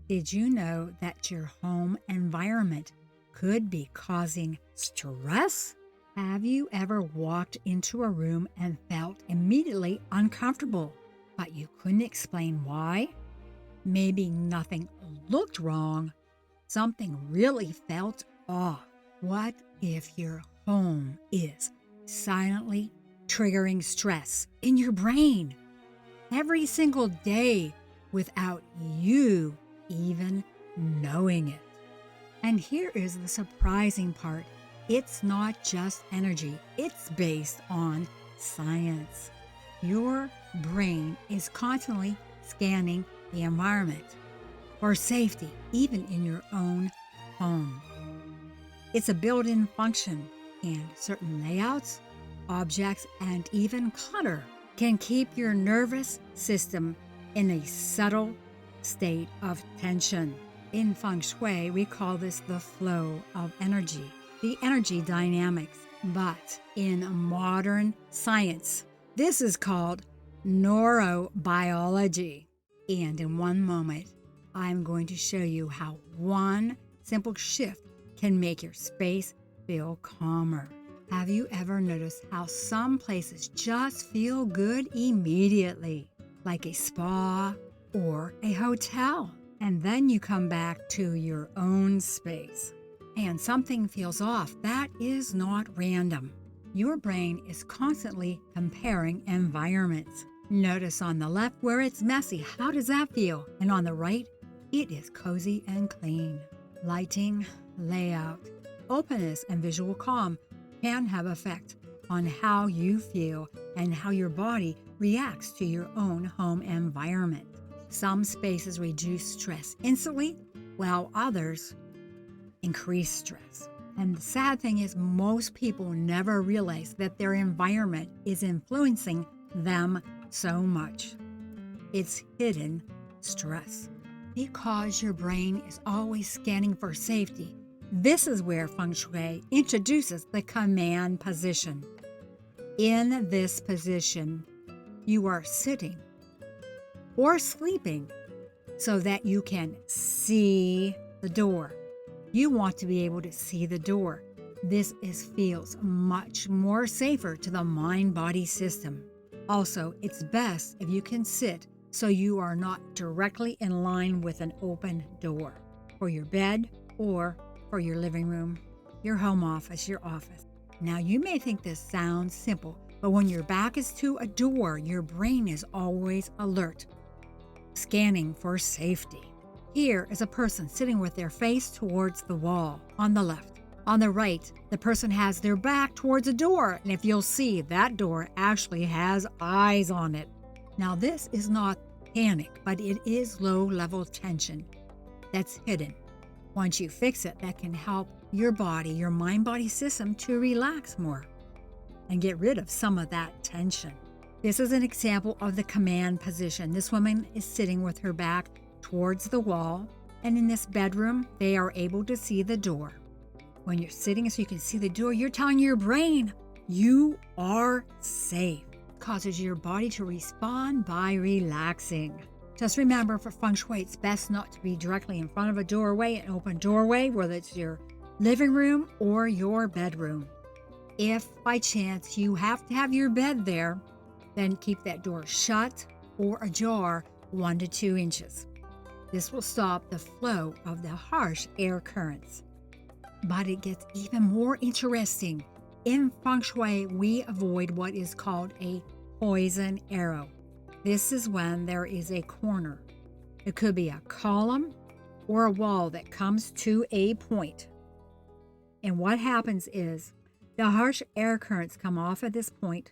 Did you know that your home environment could be causing stress? Have you ever walked into a room and felt immediately uncomfortable, but you couldn't explain why? Maybe nothing looked wrong, something really felt off. What if your home is silently triggering stress in your brain every single day without you even knowing it? And here is the surprising part. It's not just energy, it's based on science. Your brain is constantly scanning the environment for safety, even in your own home. It's a built-in function, and certain layouts, objects, and even clutter can keep your nervous system in a subtle state of tension. In Feng Shui, we call this the flow of energy, the energy dynamics. But in modern science, this is called neurobiology. And in one moment, I'm going to show you how one simple shift can make your space feel calmer. Have you ever noticed how some places just feel good immediately, like a spa or a hotel? And then you come back to your own space and something feels off. That is not random. Your brain is constantly comparing environments. Notice on the left where it's messy. How does that feel? And on the right, it is cozy and clean. Lighting, layout, openness, and visual calm can have effect on how you feel and how your body reacts to your own home environment. Some spaces reduce stress instantly, while others increase stress. And the sad thing is, most people never realize that their environment is influencing them so much. It's hidden stress. Because your brain is always scanning for safety, this is where Feng Shui introduces the command position. In this position, you are sitting or sleeping so that you can see the door. You want to be able to see the door. This feels much more safer to the mind-body system. Also, it's best if you can sit so you are not directly in line with an open door for your bed or for your living room, your home office, your office. Now, you may think this sounds simple, but when your back is to a door, your brain is always alert, scanning for safety. Here is a person sitting with their face towards the wall on the left. On the right, the person has their back towards a door, and if you'll see, that door actually has eyes on it. Now, this is not panic, but it is low-level tension that's hidden. Once you fix it, that can help your body, your mind-body system to relax more and get rid of some of that tension. This is an example of the command position. This woman is sitting with her back towards the wall, and in this bedroom, they are able to see the door. When you're sitting so you can see the door, you're telling your brain you are safe. It causes your body to respond by relaxing. Just remember, for Feng Shui, it's best not to be directly in front of a doorway, an open doorway, whether it's your living room or your bedroom. If by chance you have to have your bed there, then keep that door shut or ajar 1 to 2 inches. This will stop the flow of the harsh air currents. But it gets even more interesting. In Feng Shui, we avoid what is called a poison arrow. This is when there is a corner. It could be a column or a wall that comes to a point. And what happens is the harsh air currents come off at this point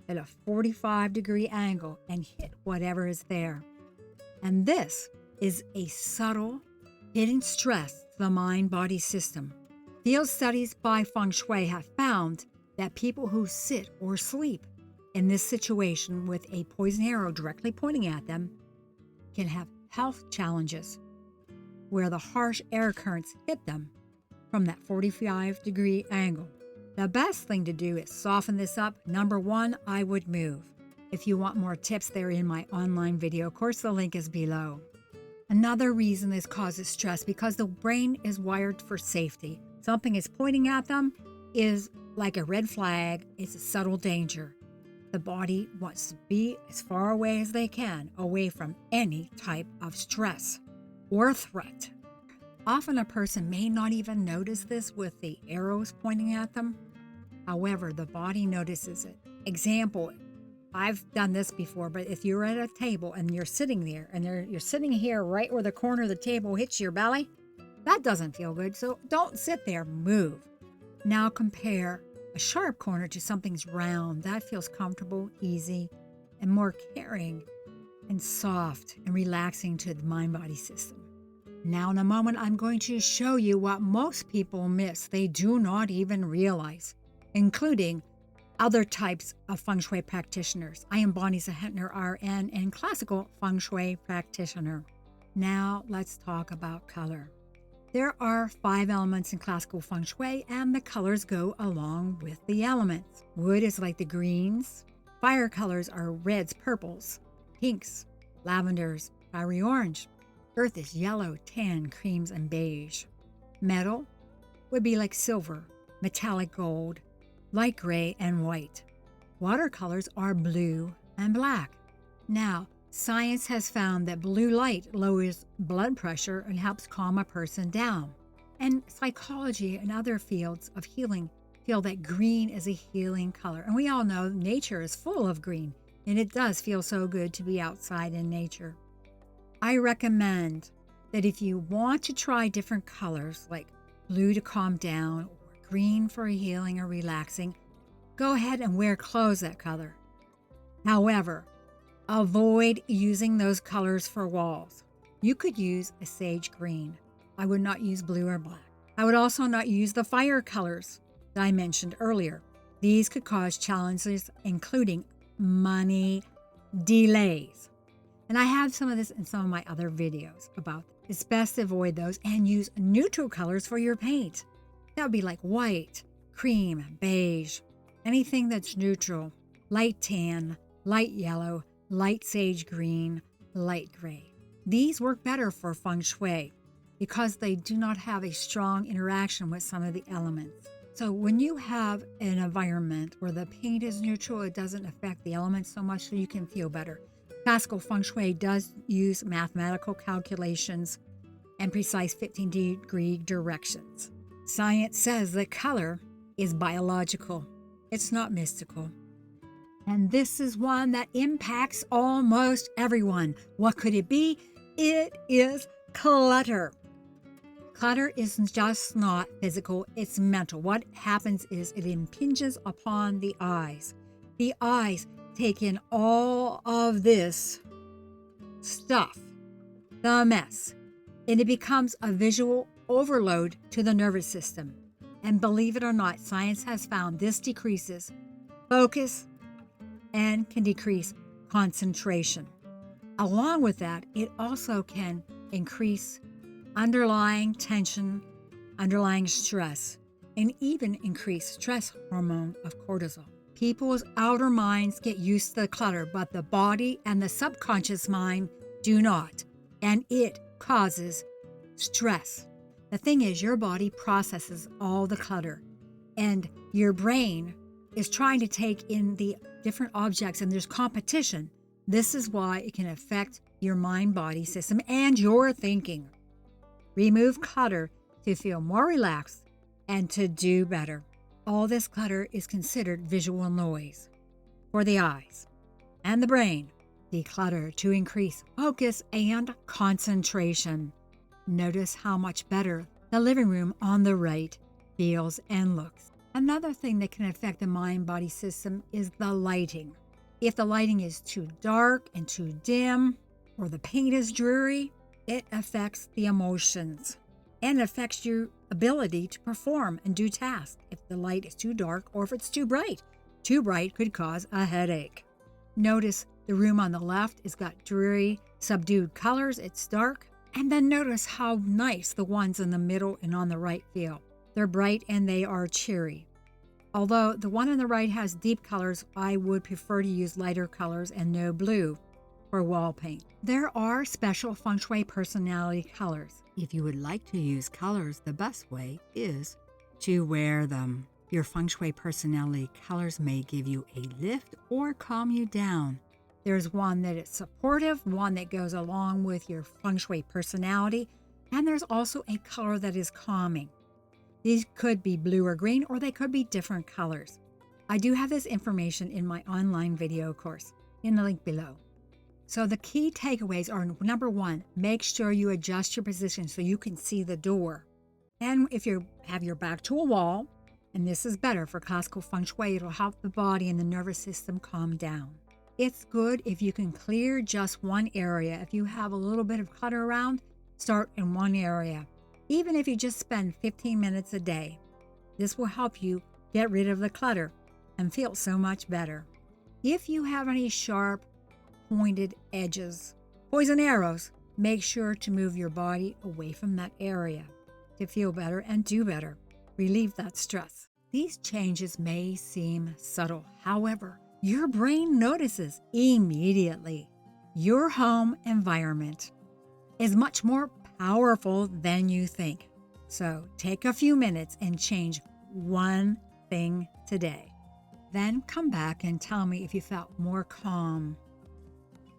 at a 45-degree angle and hit whatever is there. And this is a subtle, hidden stress to the mind-body system. Field studies by Feng Shui have found that people who sit or sleep in this situation with a poison arrow directly pointing at them can have health challenges where the harsh air currents hit them from that 45-degree angle. The best thing to do is soften this up. Number 1, I would move. If you want more tips, they're in my online video course. The link is below. Another reason this causes stress because the brain is wired for safety. Something is pointing at them is like a red flag. It's a subtle danger. The body wants to be as far away as they can, away from any type of stress or threat. Often a person may not even notice this with the arrows pointing at them. However, the body notices it. Example, I've done this before, but if you're at a table and you're sitting there and you're sitting here right where the corner of the table hits your belly, that doesn't feel good. So don't sit there, move. Now compare a sharp corner to something's round. That feels comfortable, easy, and more caring and soft and relaxing to the mind-body system. Now in a moment, I'm going to show you what most people miss. They do not even realize, including other types of Feng Shui practitioners. I am Bonnie Zahentner, RN, and Classical Feng Shui practitioner. Now let's talk about color. There are 5 elements in Classical Feng Shui, and the colors go along with the elements. Wood is like the greens. Fire colors are reds, purples, pinks, lavenders, fiery orange. Earth is yellow, tan, creams, and beige. Metal would be like silver, metallic gold, light gray, and white. Watercolors are blue and black. Now, science has found that blue light lowers blood pressure and helps calm a person down. And psychology and other fields of healing feel that green is a healing color. And we all know nature is full of green, and it does feel so good to be outside in nature. I recommend that if you want to try different colors, like blue to calm down or green for healing or relaxing, go ahead and wear clothes that color. However, avoid using those colors for walls. You could use a sage green. I would not use blue or black. I would also not use the fire colors that I mentioned earlier. These could cause challenges, including money delays. And I have some of this in some of my other videos about it. It's best to avoid those and use neutral colors for your paint. That would be like white, cream, beige, anything that's neutral, light tan, light yellow, light sage green, light gray. These work better for Feng Shui because they do not have a strong interaction with some of the elements. So when you have an environment where the paint is neutral, it doesn't affect the elements so much, so you can feel better. Classical Feng Shui does use mathematical calculations and precise 15-degree directions. Science says that color is biological. It's not mystical. And this is one that impacts almost everyone. What could it be? It is clutter. Clutter is just not physical, it's mental. What happens is it impinges upon the eyes. The eyes take in all of this stuff, the mess, and it becomes a visual overload to the nervous system. And believe it or not, science has found this decreases focus and can decrease concentration. Along with that, it also can increase underlying tension, underlying stress, and even increase stress hormone of cortisol. People's outer minds get used to the clutter, but the body and the subconscious mind do not, and it causes stress. The thing is, your body processes all the clutter, and your brain is trying to take in the different objects, and there's competition. This is why it can affect your mind-body system and your thinking. Remove clutter to feel more relaxed and to do better. All this clutter is considered visual noise for the eyes and the brain. Declutter to increase focus and concentration. Notice how much better the living room on the right feels and looks. Another thing that can affect the mind-body system is the lighting. If the lighting is too dark and too dim, or the paint is dreary, it affects the emotions and affects your ability to perform and do tasks. If the light is too dark or if it's too bright could cause a headache. Notice the room on the left has got dreary, subdued colors. It's dark. And then notice how nice the ones in the middle and on the right feel. They're bright and they are cheery. Although the one on the right has deep colors, I would prefer to use lighter colors and no blue. for wall paint. There are special feng shui personality colors. If you would like to use colors, the best way is to wear them. Your feng shui personality colors may give you a lift or calm you down. There's one that is supportive, one that goes along with your feng shui personality, and there's also a color that is calming. These could be blue or green, or they could be different colors. I do have this information in my online video course in the link below. So the key takeaways are, number one, make sure you adjust your position so you can see the door. And if you have your back to a wall, and this is better for classical feng shui, it'll help the body and the nervous system calm down. It's good if you can clear just one area. If you have a little bit of clutter around, start in one area. Even if you just spend 15 minutes a day, this will help you get rid of the clutter and feel so much better. If you have any sharp, pointed edges, poison arrows, make sure to move your body away from that area to feel better and do better. Relieve that stress. These changes may seem subtle. However, your brain notices immediately. Your home environment is much more powerful than you think. So take a few minutes and change one thing today. Then come back and tell me if you felt more calm,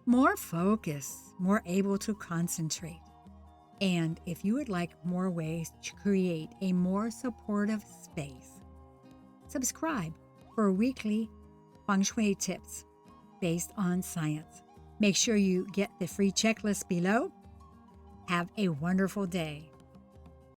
more focused, more able to concentrate. And if you would like more ways to create a more supportive space, subscribe for weekly feng shui tips based on science. Make sure you get the free checklist below. Have a wonderful day.